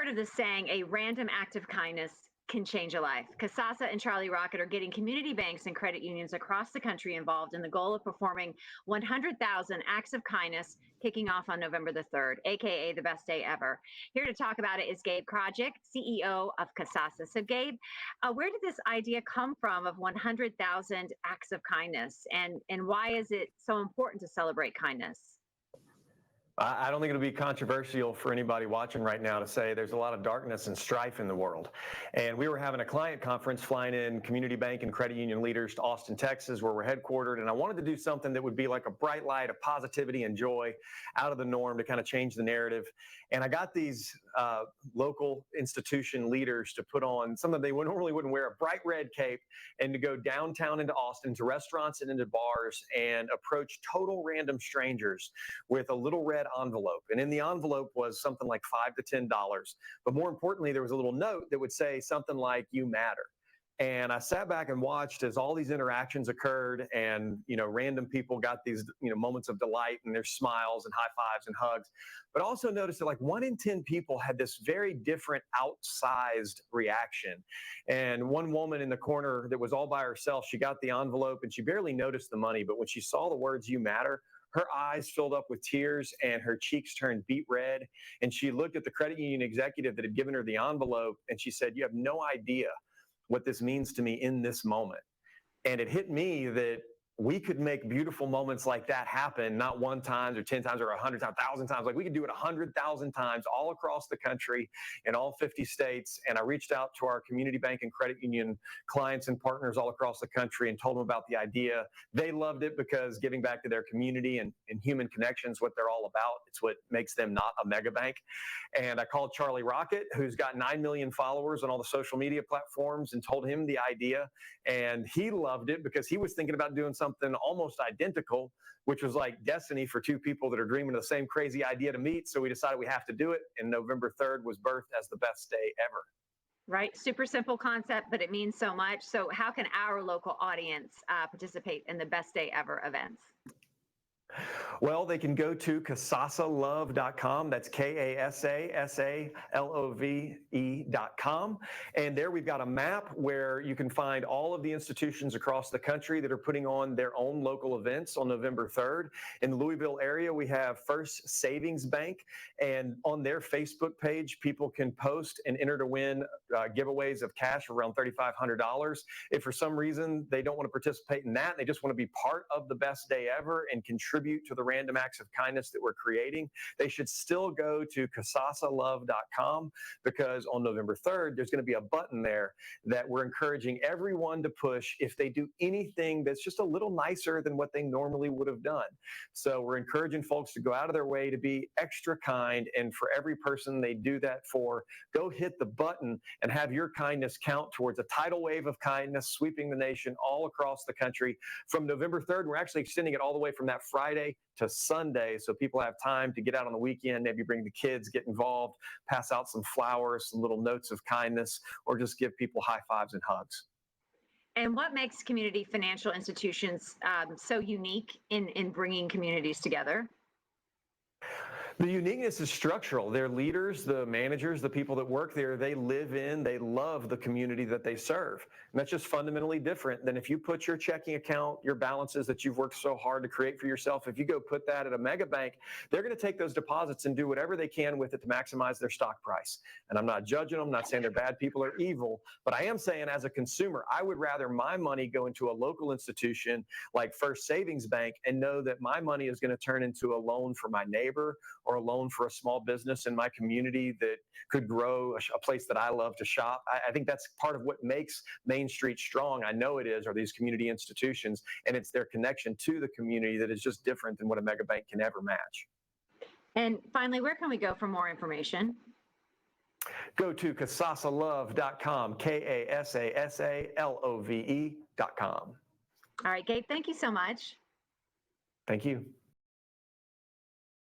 heard of this saying, a random act of kindness can change a life. Kasasa and Charlie Rocket are getting community banks and credit unions across the country involved in the goal of performing 100,000 acts of kindness kicking off on November the 3rd, aka the best day ever. Here to talk about it is Gabe Krajicek, CEO of Kasasa. So Gabe, where did this idea come from of 100,000 acts of kindness, and why is it so important to celebrate kindness? I don't think it'll be controversial for anybody watching right now to say there's a lot of darkness and strife in the world. And we were having a client conference flying in community bank and credit union leaders to Austin, Texas, where we're headquartered. And I wanted to do something that would be like a bright light of positivity and joy out of the norm to kind of change the narrative. And I got these local institution leaders to put on something they normally wouldn't wear, a bright red cape, and to go downtown into Austin to restaurants and into bars and approach total random strangers with a little red envelope. And in the envelope was something like $5 to $10. But more importantly, there was a little note that would say something like, "You matter." And I sat back and watched as all these interactions occurred, and random people got these moments of delight and their smiles and high fives and hugs. But also noticed that like 1 in 10 people had this very different outsized reaction. And one woman in the corner that was all by herself, she got the envelope and she barely noticed the money. But when she saw the words "You matter," her eyes filled up with tears and her cheeks turned beet red. And she looked at the credit union executive that had given her the envelope and she said, "You have no idea what this means to me in this moment." And it hit me that we could make beautiful moments like that happen, not 1 time or 10 times or 100 times, 1,000 times. Like we could do it 100,000 times all across the country in all 50 states. And I reached out to our community bank and credit union clients and partners all across the country and told them about the idea. They loved it because giving back to their community and human connections, what they're all about. It's what makes them not a mega bank. And I called Charlie Rocket, who's got 9 million followers on all the social media platforms, and told him the idea. And he loved it because he was thinking about doing something almost identical, which was like destiny for 2 people that are dreaming of the same crazy idea to meet. So we decided we have to do it. And November 3rd was birthed as the best day ever. Right. Super simple concept, but it means so much. So how can our local audience participate in the best day ever events? Well, they can go to kasasalove.com. That's KASASALOVE.com. And there we've got a map where you can find all of the institutions across the country that are putting on their own local events on November 3rd. In the Louisville area, we have First Savings Bank. And on their Facebook page, people can post and enter to win giveaways of cash around $3,500. If for some reason they don't want to participate in that, they just want to be part of the best day ever and contribute to the random acts of kindness that we're creating, they should still go to kasasalove.com, because on November 3rd, there's going to be a button there that we're encouraging everyone to push if they do anything that's just a little nicer than what they normally would have done. So we're encouraging folks to go out of their way to be extra kind, and for every person they do that for, go hit the button and have your kindness count towards a tidal wave of kindness sweeping the nation all across the country. From November 3rd, we're actually extending it all the way from that Friday to Sunday, so people have time to get out on the weekend, maybe bring the kids, get involved, pass out some flowers, some little notes of kindness, or just give people high fives and hugs. And what makes community financial institutions so unique in bringing communities together? The uniqueness is structural. Their leaders, the managers, the people that work there, they live in, they love the community that they serve. And that's just fundamentally different than if you put your checking account, your balances that you've worked so hard to create for yourself, if you go put that at a mega bank, they're going to take those deposits and do whatever they can with it to maximize their stock price. And I'm not judging them, I'm not saying they're bad people or evil, but I am saying as a consumer, I would rather my money go into a local institution like First Savings Bank and know that my money is going to turn into a loan for my neighbor or a loan for a small business in my community that could grow a place that I love to shop. I think that's part of what makes Main Street strong. I know it is, are these community institutions, and it's their connection to the community that is just different than what a mega bank can ever match. And finally, where can we go for more information? Go to kasasalove.com, KASASALOVE.com. All right, Gabe, thank you so much. Thank you.